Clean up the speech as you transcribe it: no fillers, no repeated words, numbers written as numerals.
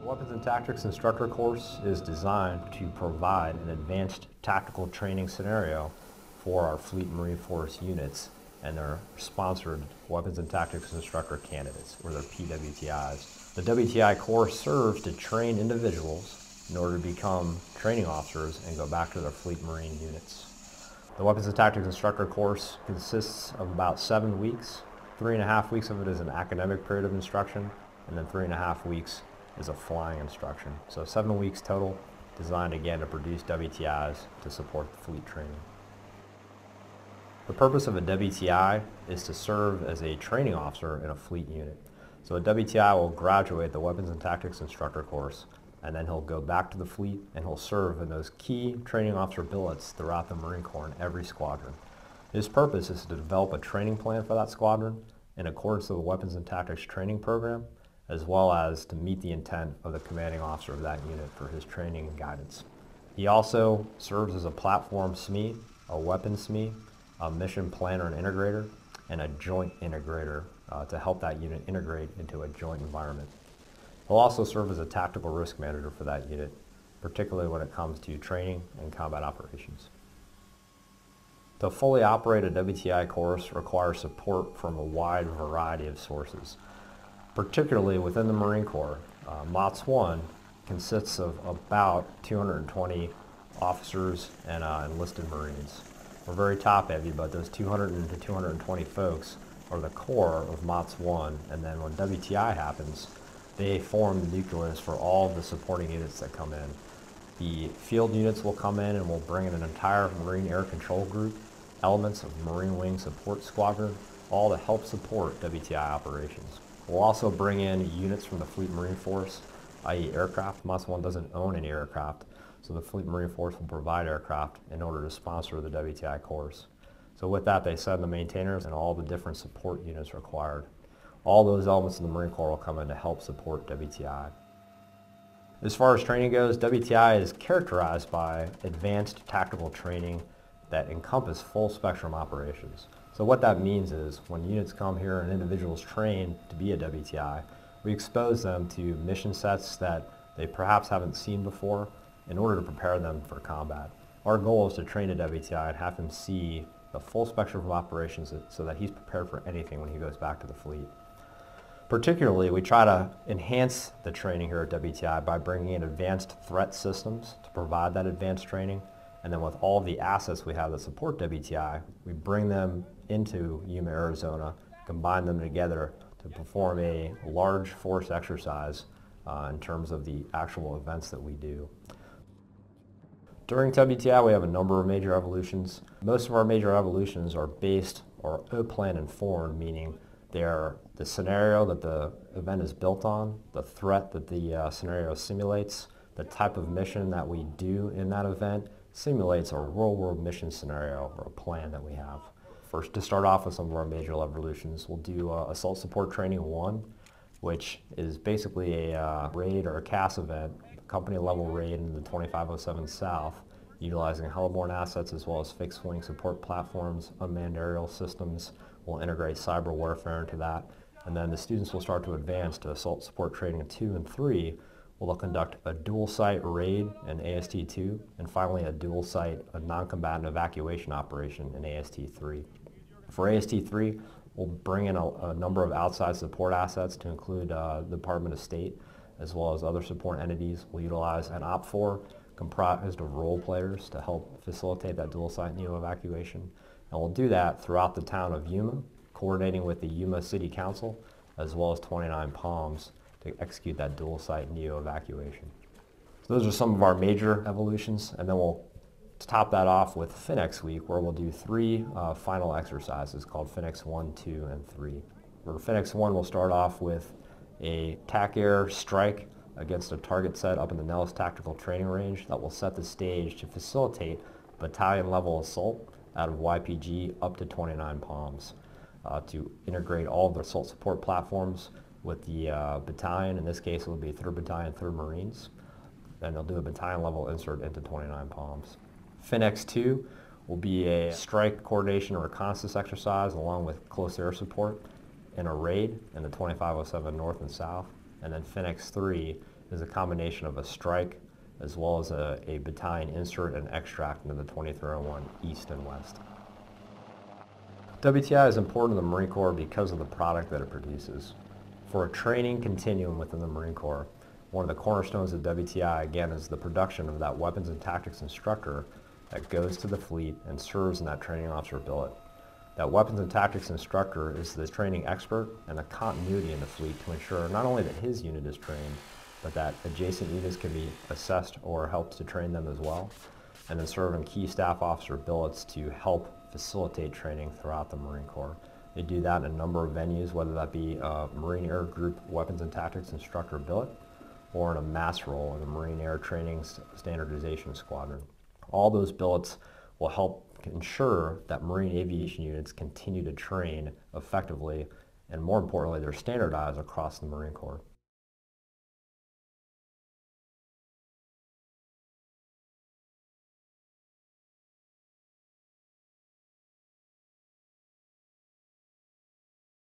The Weapons and Tactics Instructor course is designed to provide an advanced tactical training scenario for our Fleet and Marine Force units and their sponsored Weapons and Tactics Instructor candidates, or their PWTIs. The WTI course serves to train individuals in order to become training officers and go back to their Fleet and Marine units. The Weapons and Tactics Instructor course consists of about 7 weeks. 3.5 weeks of it is an academic period of instruction, and then 3.5 weeks is a flying instruction. So 7 weeks total, designed again to produce WTIs to support the fleet training. The purpose of a WTI is to serve as a training officer in a fleet unit. So a WTI will graduate the Weapons and Tactics Instructor course, and then he'll go back to the fleet and he'll serve in those key training officer billets throughout the Marine Corps in every squadron. His purpose is to develop a training plan for that squadron in accordance with the Weapons and Tactics training program, as well as to meet the intent of the commanding officer of that unit for his training and guidance. He also serves as a platform SME, a weapons SME, a mission planner and integrator, and a joint integrator to help that unit integrate into a joint environment. He'll also serve as a tactical risk manager for that unit, particularly when it comes to training and combat operations. To fully operate a WTI course requires support from a wide variety of sources. Particularly within the Marine Corps, MOTS 1 consists of about 220 officers and enlisted Marines. We're very top heavy, but those 200 to 220 folks are the core of MOTS 1, and then when WTI happens, they form the nucleus for all of the supporting units that come in. The field units will come in and we'll bring in an entire Marine Air Control Group, elements of Marine Wing Support Squadron, all to help support WTI operations. We'll also bring in units from the Fleet Marine Force, i.e. aircraft. MOTS 1 doesn't own any aircraft, so the Fleet Marine Force will provide aircraft in order to sponsor the WTI course. So with that, they send the maintainers and all the different support units required. All those elements in the Marine Corps will come in to help support WTI. As far as training goes, WTI is characterized by advanced tactical training that encompass full spectrum operations. So what that means is when units come here and individuals train to be a WTI, we expose them to mission sets that they perhaps haven't seen before in order to prepare them for combat. Our goal is to train a WTI and have him see the full spectrum of operations so that he's prepared for anything when he goes back to the fleet. Particularly, we try to enhance the training here at WTI by bringing in advanced threat systems to provide that advanced training. And then with all of the assets we have that support WTI, we bring them into Yuma, Arizona, combine them together to perform a large force exercise in terms of the actual events that we do. During WTI, we have a number of major evolutions. Most of our major evolutions are based or O-plan informed, meaning they are the scenario that the event is built on, the threat that the scenario simulates, the type of mission that we do in that event simulates a real-world mission scenario or a plan that we have. First, to start off with some of our major evolutions, we'll do Assault Support Training 1, which is basically a raid or a CAS event, company-level raid in the 2507 South, utilizing heliborne assets as well as fixed-wing support platforms, unmanned aerial systems. We'll integrate cyber warfare into that, and then the students will start to advance to Assault Support Training 2 and 3, where they'll conduct a dual-site raid in AST-2, and finally a dual-site, a non-combatant evacuation operation in AST-3. For AST-3, we'll bring in a number of outside support assets to include the Department of State, as well as other support entities. We'll utilize an OPFOR comprised of role players to help facilitate that dual-site NEO evacuation. And we'll do that throughout the town of Yuma, coordinating with the Yuma City Council, as well as 29 Palms, to execute that dual-site NEO evacuation. So those are some of our major evolutions, and then we'll top that off with FINEX Week, where we'll do 3 final exercises called FINEX 1, 2, and 3. For FINEX 1, we'll start off with a TAC Air strike against a target set up in the Nellis Tactical Training Range that will set the stage to facilitate battalion-level assault out of YPG up to 29 Palms to integrate all of the assault support platforms with the battalion. In this case, it will be 3rd Battalion, 3rd Marines. Then they'll do a battalion-level insert into 29 Palms. FINEX 2 will be a strike coordination or reconnaissance exercise along with close air support in a raid in the 2507 North and South. And then FINEX 3 is a combination of a strike as well as a battalion insert and extract into the 2301 East and West. WTI is important to the Marine Corps because of the product that it produces. For a training continuum within the Marine Corps, one of the cornerstones of WTI, again, is the production of that weapons and tactics instructor that goes to the fleet and serves in that training officer billet. That weapons and tactics instructor is the training expert and the continuity in the fleet to ensure not only that his unit is trained, but that adjacent units can be assessed or helped to train them as well, and then serve in key staff officer billets to help facilitate training throughout the Marine Corps. They do that in a number of venues, whether that be a Marine Air Group Weapons and Tactics Instructor billet or in a mass role in the Marine Air Training Standardization Squadron. All those billets will help ensure that Marine aviation units continue to train effectively, and more importantly, they're standardized across the Marine Corps.